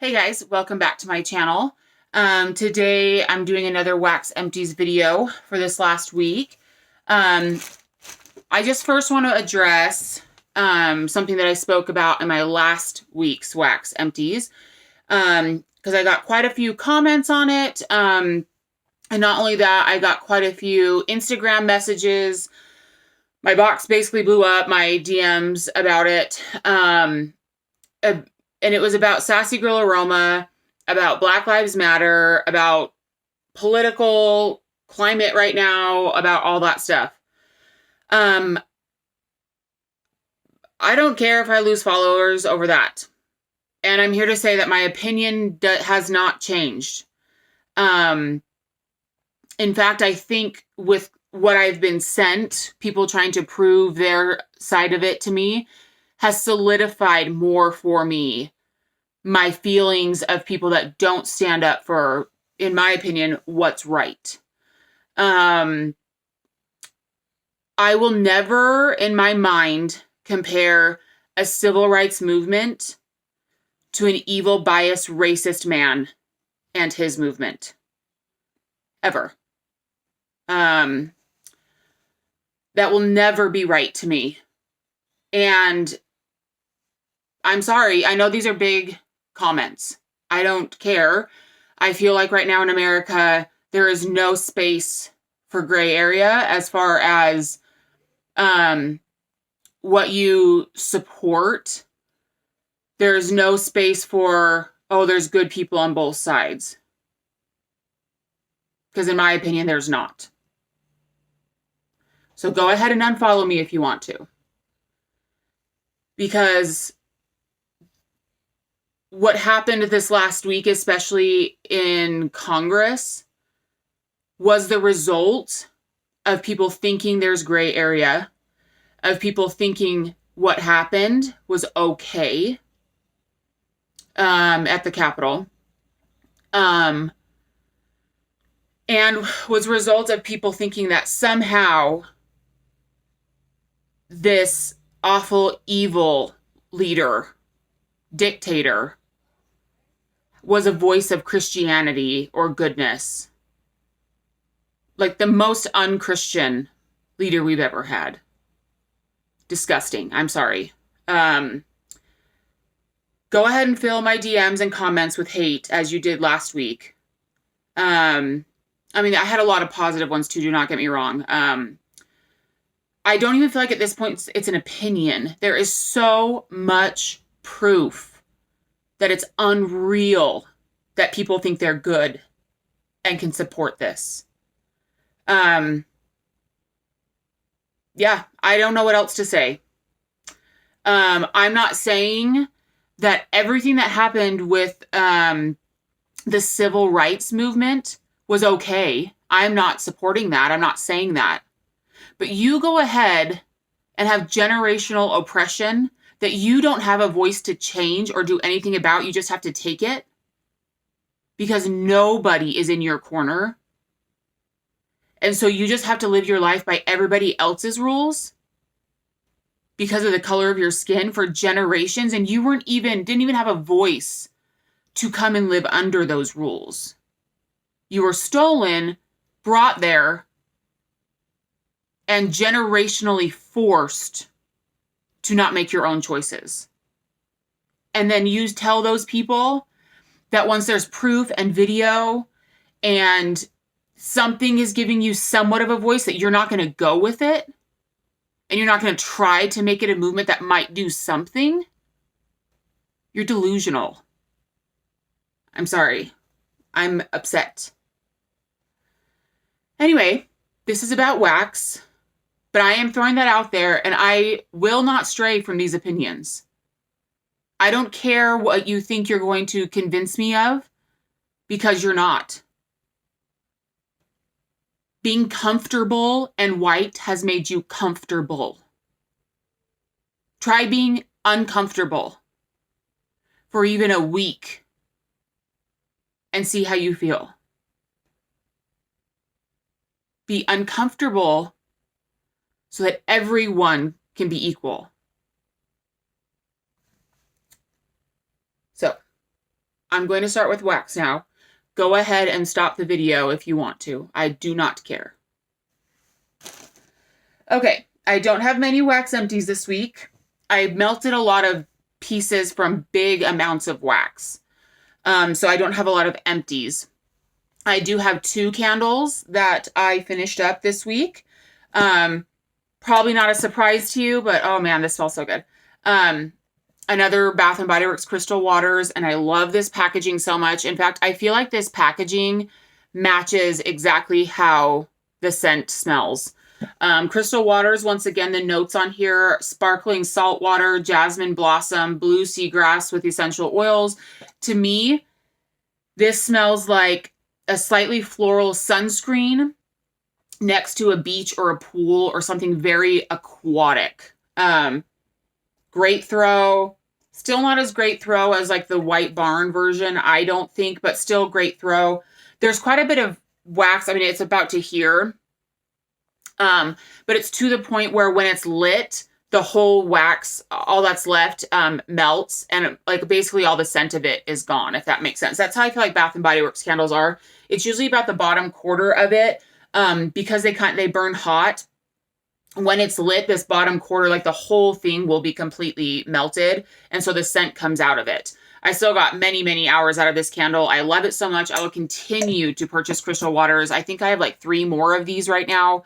Hey guys, welcome back to my channel. Today I'm doing another Wax Empties video for this last week. I just first want to address something that I spoke about in my last week's Wax Empties, because I got quite a few comments on it, and not only that, I got quite a few Instagram messages. My box basically blew up, my DMs about it. And it was about Sassy Girl Aroma, about Black Lives Matter, about political climate right now, about all that stuff. I don't care if I lose followers over that. And I'm here to say that my opinion has not changed. In fact, I think with what I've been sent, people trying to prove their side of it to me, has solidified more for me my feelings of people that don't stand up for, in my opinion, what's right. I will never, in my mind, compare a civil rights movement to an evil, biased, racist man and his movement. Ever. That will never be right to me. And I'm sorry, I know these are big comments. I don't care. I feel like right now in America, there is no space for gray area as far as what you support. There's no space for, oh, there's good people on both sides. Because in my opinion, there's not. So go ahead and unfollow me if you want to. Because what happened this last week, especially in Congress, was the result of people thinking there's gray area, of people thinking what happened was okay at the Capitol, and was a result of people thinking that somehow this awful, evil leader, dictator, was a voice of Christianity or goodness. Like the most unchristian leader we've ever had. Disgusting. I'm sorry. Go ahead and fill my DMs and comments with hate as you did last week. I mean, I had a lot of positive ones too, do not get me wrong. I don't even feel like at this point it's an opinion. There is so much proof that it's unreal that people think they're good and can support this. Yeah, I don't know what else to say. I'm not saying that everything that happened with the civil rights movement was okay. I'm not supporting that. I'm not saying that. But you go ahead and have generational oppression that you don't have a voice to change or do anything about. You just have to take it because nobody is in your corner. And so you just have to live your life by everybody else's rules because of the color of your skin for generations. And you didn't even have a voice to come and live under those rules. You were stolen, brought there, and generationally forced to not make your own choices. And then you tell those people that once there's proof and video and something is giving you somewhat of a voice that you're not going to go with it and you're not going to try to make it a movement that might do something. You're delusional. I'm sorry. I'm upset. Anyway, this is about wax. But I am throwing that out there, and I will not stray from these opinions. I don't care what you think you're going to convince me of, because you're not. Being comfortable and white has made you comfortable. Try being uncomfortable for even a week and see how you feel. Be uncomfortable so that everyone can be equal. So, I'm going to start with wax now. Go ahead and stop the video if you want to. I do not care. Okay, I don't have many wax empties this week. I melted a lot of pieces from big amounts of wax. So I don't have a lot of empties. I do have 2 candles that I finished up this week. Probably not a surprise to you, but oh man, this smells so good. Another Bath and Body Works Crystal Waters, and I love this packaging so much. In fact, I feel like this packaging matches exactly how the scent smells. Crystal Waters, once again, the notes on here: sparkling salt water, jasmine blossom, blue seagrass with essential oils. To me, this smells like a slightly floral sunscreen next to a beach or a pool or something very aquatic. Great throw. Still not as great throw as like the White Barn version, I don't think, but still great throw. There's quite a bit of wax. I mean, it's about to here. But it's to the point where when it's lit, the whole wax, all that's left, melts, and like basically all the scent of it is gone, if that makes sense. That's how I feel like Bath and Body Works candles are. It's usually about the bottom quarter of it, because they burn hot. When it's lit, this bottom quarter, like the whole thing will be completely melted, and so the scent comes out of it. I still got many, many hours out of this candle. I love it so much. I will continue to purchase Crystal Waters. I think I have like 3 more of these right now.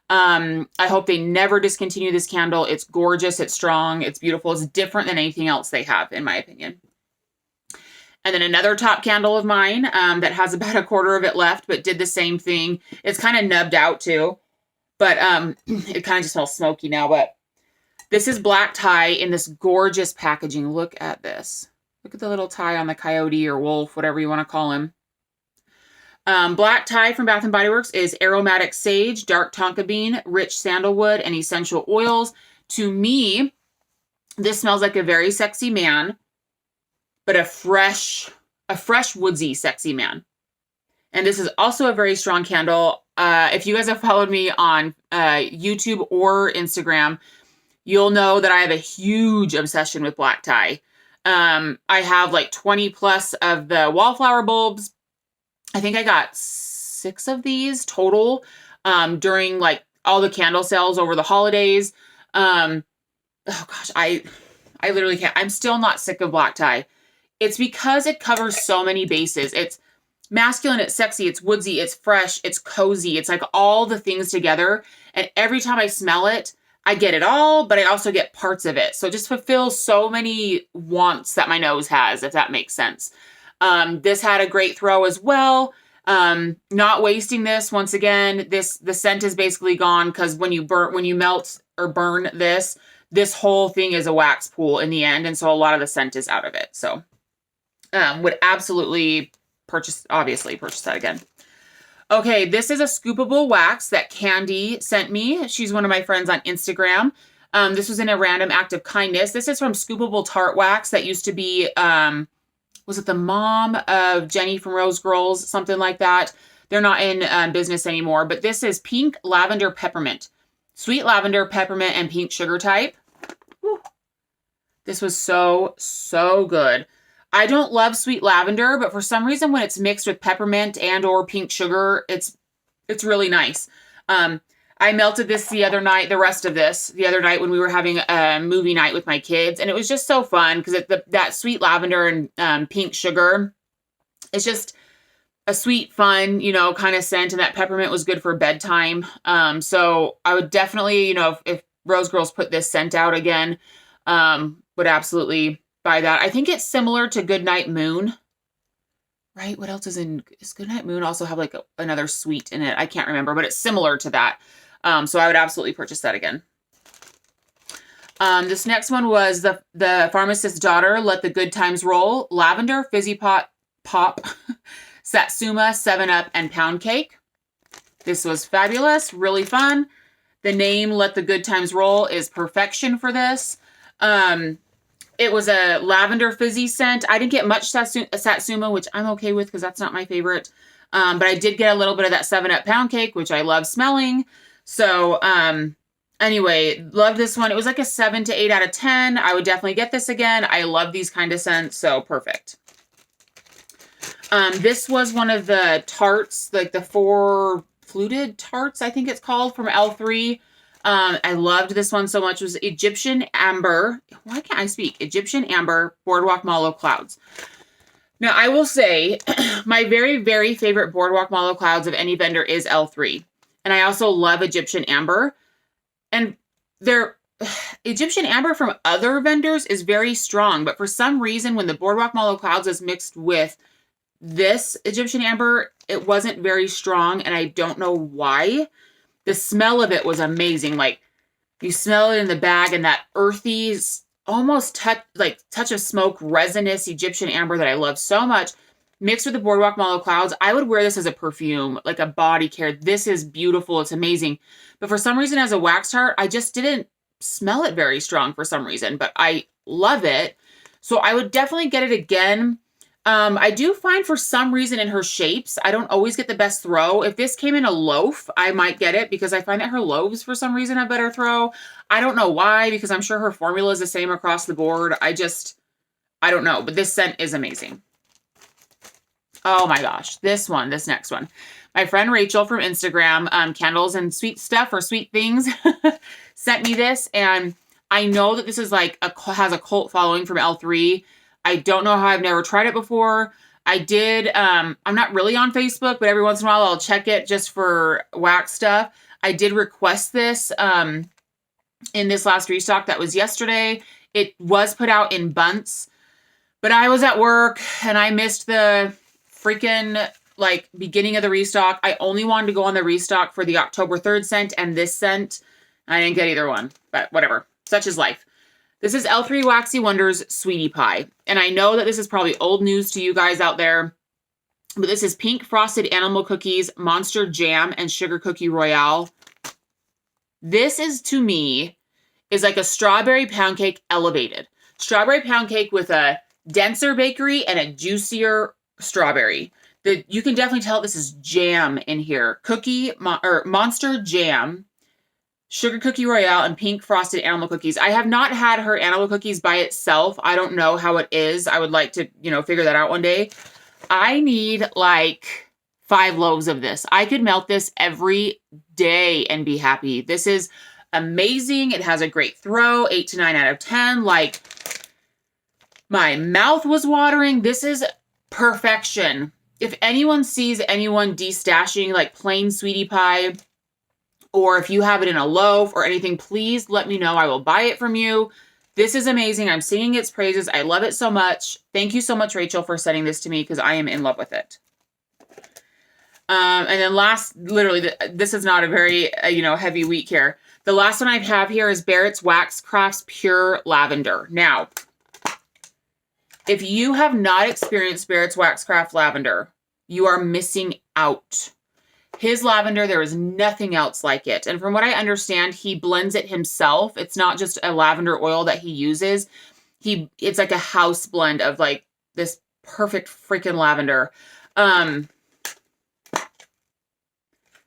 I hope they never discontinue this candle. It's gorgeous. It's strong. It's beautiful. It's different than anything else they have, in my opinion. And then another top candle of mine, that has about a quarter of it left, but did the same thing. It's kind of nubbed out too, but, it kind of just smells smoky now, but this is black tie in this gorgeous packaging. Look at this. Look at the little tie on the coyote or wolf, whatever you want to call him. Black tie from Bath & Body Works is aromatic sage, dark tonka bean, rich sandalwood, and essential oils. To me, this smells like a very sexy man, but a fresh woodsy sexy man. And this is also a very strong candle. If you guys have followed me on YouTube or Instagram, you'll know that I have a huge obsession with black tie. I have like 20 plus of the wallflower bulbs. I think I got 6 of these total during like all the candle sales over the holidays. Oh gosh, I literally can't. I'm still not sick of black tie. It's because it covers so many bases. It's masculine, it's sexy, it's woodsy, it's fresh, it's cozy. It's like all the things together. And every time I smell it, I get it all, but I also get parts of it. So it just fulfills so many wants that my nose has, if that makes sense. This had a great throw as well. Not wasting this. Once again, the scent is basically gone because when you melt or burn this whole thing is a wax pool in the end. And so a lot of the scent is out of it. So, would absolutely purchase that again. Okay. This is a scoopable wax that Candy sent me. She's one of my friends on Instagram. This was in a random act of kindness. This is from Scoopable Tart Wax. That used to be, was it the mom of Jenny from Rose Girls? Something like that. They're not in business anymore, but this is pink lavender peppermint. Sweet lavender, peppermint, and pink sugar type. Whew. This was so, so good. I don't love sweet lavender, but for some reason when it's mixed with peppermint and or pink sugar, it's really nice. I melted this the other night when we were having a movie night with my kids. And it was just so fun because that sweet lavender and pink sugar, it's just a sweet, fun, kind of scent. And that peppermint was good for bedtime. So I would definitely, if Rose Girls put this scent out again, would absolutely buy that. I think it's similar to Goodnight Moon. Right? What else is Goodnight Moon also have like another sweet in it? I can't remember, but it's similar to that. So I would absolutely purchase that again. This next one was the Pharmacist's Daughter, Let the Good Times Roll, Lavender, Fizzy Pop, Satsuma, 7-Up, and Pound Cake. This was fabulous, really fun. The name Let the Good Times Roll is perfection for this. It was a lavender fizzy scent. I didn't get much Satsuma, which I'm okay with because that's not my favorite. But I did get a little bit of that 7-Up Pound Cake, which I love smelling. So, anyway, love this one. It was like a 7 to 8 out of 10. I would definitely get this again. I love these kind of scents. So perfect. This was one of the tarts, like the 4 fluted tarts, I think it's called, from L3. I loved this one so much. It was Egyptian Amber. Why can't I speak? Egyptian Amber Boardwalk Mallow Clouds. Now, I will say my very, very favorite Boardwalk Mallow Clouds of any vendor is L3. And I also love Egyptian Amber. And their Egyptian Amber from other vendors is very strong. But for some reason, when the Boardwalk Mallow Clouds is mixed with this Egyptian Amber, it wasn't very strong. And I don't know why. The smell of it was amazing. Like, you smell it in the bag, and that earthy, almost touch of smoke, resinous Egyptian Amber that I love so much, mixed with the Boardwalk Mallow Clouds. I would wear this as a perfume, like a body care. This is beautiful. It's amazing. But for some reason, as a wax tart, I just didn't smell it very strong for some reason. But I love it. So I would definitely get it again. I do find for some reason in her shapes, I don't always get the best throw. If this came in a loaf, I might get it because I find that her loaves for some reason have better throw. I don't know why, because I'm sure her formula is the same across the board. I don't know, but this scent is amazing. Oh my gosh, this next one. My friend Rachel from Instagram, Candles and Sweet Stuff or Sweet Things, sent me this, and I know that this is like has a cult following from L3. I don't know how, I've never tried it before. I did, I'm not really on Facebook, but every once in a while I'll check it just for wax stuff. I did request this in this last restock that was yesterday. It was put out in bunts, but I was at work and I missed the freaking beginning of the restock. I only wanted to go on the restock for the October 3rd scent and this scent. I didn't get either one, but whatever. Such is life. This is L3 Waxy Wonders Sweetie Pie. And I know that this is probably old news to you guys out there, but this is pink frosted animal cookies, monster jam, and sugar cookie royale. This is, to me, is like a strawberry pound cake elevated. Strawberry pound cake with a denser bakery and a juicier strawberry. You can definitely tell this is jam in here. Monster jam, sugar cookie royale, and pink frosted animal cookies. I have not had her animal cookies by itself. I don't know how it is. I would like to, figure that out one day. I need like 5 loaves of this. I could melt this every day and be happy. This is amazing. It has a great throw, 8 to 9 out of 10. Like, my mouth was watering. This is perfection. If anyone sees anyone destashing like plain sweetie pie, or if you have it in a loaf or anything, please let me know. I will buy it from you. This is amazing. I'm singing its praises. I love it so much. Thank you so much, Rachel, for sending this to me because I am in love with it. And then last, literally, this is not a very, heavy week here. The last one I have here is Barretts Waxcraft's Pure Lavender. Now, if you have not experienced Barretts Waxcraft Lavender, you are missing out. His lavender, there is nothing else like it. And from what I understand, he blends it himself. It's not just a lavender oil that he uses. It's like a house blend of like this perfect freaking lavender. The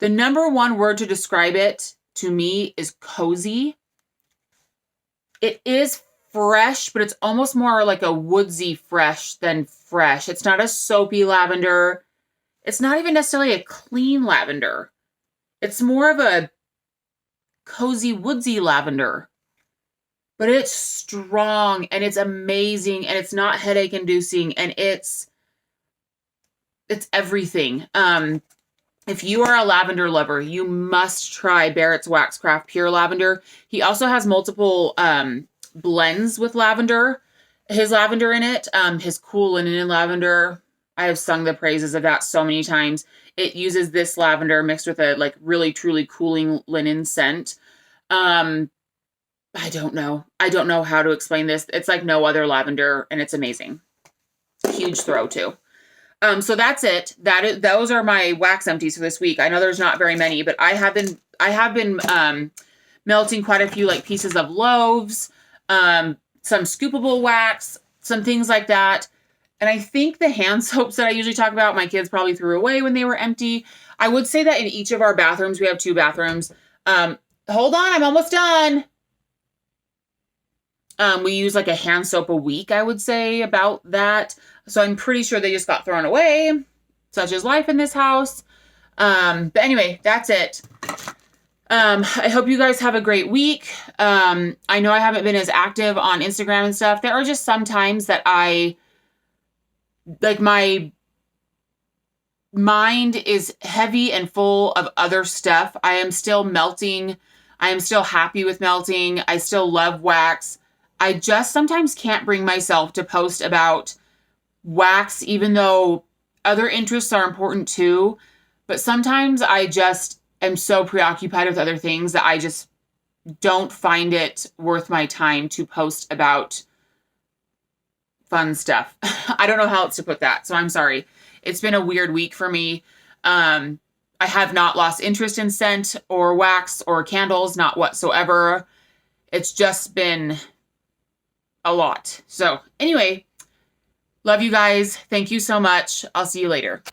number one word to describe it to me is cozy. It is fresh, but it's almost more like a woodsy fresh than fresh. It's not a soapy lavender. It's not even necessarily a clean lavender. It's more of a cozy, woodsy lavender. But it's strong and it's amazing and it's not headache inducing and it's everything. If you are a lavender lover, you must try Barretts Waxcraft Pure Lavender. He also has multiple blends with lavender. His lavender in it, his cool linen lavender. I have sung the praises of that so many times. It uses this lavender mixed with a like really truly cooling linen scent. I don't know. I don't know how to explain this. It's like no other lavender and it's amazing. Huge throw too. So that's it. Those are my wax empties for this week. I know there's not very many, but I have been melting quite a few like pieces of loaves, some scoopable wax, some things like that. And I think the hand soaps that I usually talk about, my kids probably threw away when they were empty. I would say that in each of our bathrooms, we have 2 bathrooms. Hold on, I'm almost done. We use like a hand soap a week, I would say, about that. So I'm pretty sure they just got thrown away. Such is life in this house. But anyway, that's it. I hope you guys have a great week. I know I haven't been as active on Instagram and stuff. There are just some times that my mind is heavy and full of other stuff. I am still melting. I am still happy with melting. I still love wax. I just sometimes can't bring myself to post about wax, even though other interests are important too. But sometimes I just am so preoccupied with other things that I just don't find it worth my time to post about fun stuff. I don't know how else to put that, so I'm sorry. It's been a weird week for me. I have not lost interest in scent or wax or candles, not whatsoever. It's just been a lot. So anyway, love you guys. Thank you so much. I'll see you later.